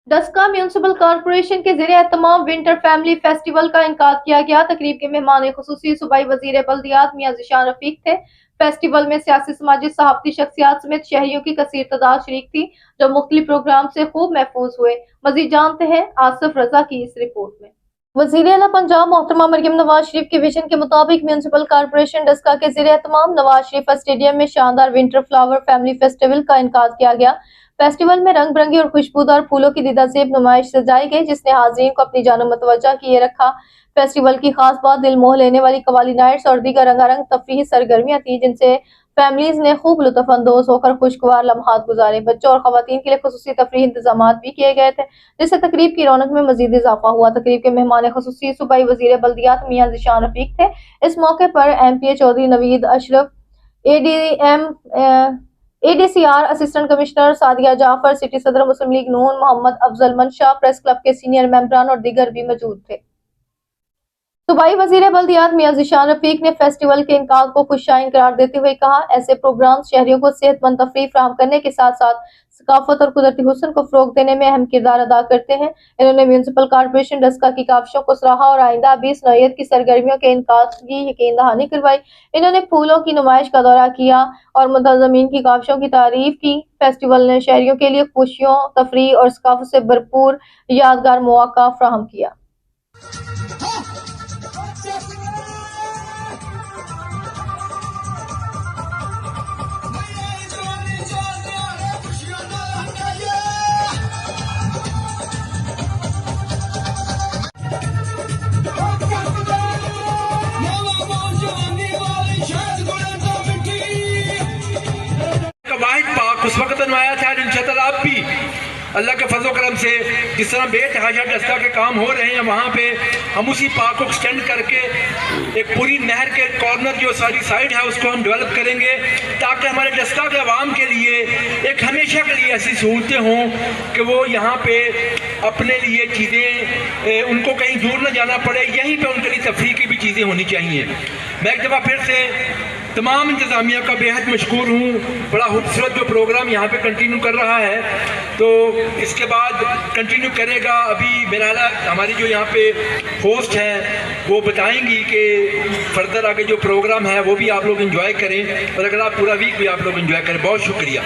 Daska municipal corporation के ज़रिए एहतमाम winter family festival का इनकाद किया गया। तकरीब के मेहमान खुसूसी सूबाई वज़ीर बल्दियात मियां ज़ीशान रफीक थे। फेस्टिवल में सियासी, समाजी, सहाफ़ती शख्सियात समेत शहरियों की कसीर तादाद शरीक थी, जो मुख्तलिफ प्रोग्राम से खूब महफूज हुए। मज़ीद जानते हैं आसिफ रजा की इस रिपोर्ट में। वज़ीर आला पंजाब मोहतरमा मरियम नवाज शरीफ के विजन के मुताबिक म्यूनिसिपल कॉर्पोरेशन डस्का के ज़रिए एहतमाम नवाज शरीफ स्टेडियम में शानदार विंटर फ्लावर फैमिली फेस्टिवल का इनकाद किया गया। फेस्टिवल में रंग बिरंगी और खुशबूदार फूलों की दीदारसेब नुमाइश सजाई गई, जिसने हाज़रीन को अपनी जानिब मुतवज्जा किए रखा। फेस्टिवल की खास बात दिल मोह लेने वाली कवाली नाइट्स और दीगर रंगारंग तफरीही सरगर्मियां थी, जिनसे फैमिलीज ने खूब लुत्फ अंदोज होकर खुशगवार लम्हात गुजारे। बच्चों और खवातीन के लिए खुसूसी तफरीही इंतजाम भी किए गए थे, जिससे तकरीब की रौनक में मजीद इजाफा हुआ। तकरीब के मेहमान खुसूसी सूबाई वज़ीर बल्दियात मियां ज़ीशान रफीक थे। इस मौके पर MPA Chaudhry Naveed Ashraf, ADCR assistant commissioner Sadia Jafar, city सदर मुस्लिम लीग नून मोहम्मद अफजल मंशा, प्रेस क्लब के सीनियर मेंबरान और दीगर भी मौजूद थे। सूबाई वज़ीर बल्दियात मियां ज़ीशान रफीक ने फेस्टिवल के इनकाद को खुशशाइन करार देते हुए कहा, ऐसे प्रोग्राम शहरियों को सेहतमंद तफरीह फराहम करने के साथ साथ सकाफत और कुदरती हुस्न को फरोग देने में अहम किरदार अदा करते हैं। इन्होंने म्यूनिसिपल कॉर्पोरेशन डस्का की काविशों को सराहा और आइंदा भी इस नौइयत की सरगर्मियों के इनकाद की यकीन दहानी करवाई। इन्होंने फूलों की नुमाइश का दौरा किया और मुंतज़मीन की काविशों की तारीफ की। फेस्टिवल ने शहरियों के लिए खुशियों, तफरीह और सकाफत से भरपूर यादगार मौका फराहम किया। उस वक्त बनवाया था इंशाअल्लाह आप भी अल्लाह के फजल करम से जिस तरह बेतहाशा डस्का के काम हो रहे हैं, वहाँ पे हम उसी पार्क को एक्सटेंड करके एक पूरी नहर के कॉर्नर जो सारी साइड है उसको हम डेवलप करेंगे, ताकि हमारे डस्का के अवाम के लिए एक हमेशा के लिए ऐसी सहूलतें हों कि वो यहाँ पे अपने लिए चीज़ें उनको कहीं दूर न जाना पड़े, यहीं पे उनके लिए तफरीह की भी चीज़ें होनी चाहिए। मैं एक दफ़ा फिर से तमाम इंतज़ामिया का बेहद मशकूर हूँ। बड़ा खूबसूरत जो प्रोग्राम यहाँ पे कंटिन्यू कर रहा है, तो इसके बाद कंटिन्यू करेगा। अभी मेरा हमारी जो यहाँ पे होस्ट हैं वो बताएंगी कि फर्दर आगे जो प्रोग्राम है वो भी आप लोग एंजॉय करें, और अगर आप पूरा वीक भी आप लोग एंजॉय करें। बहुत शुक्रिया।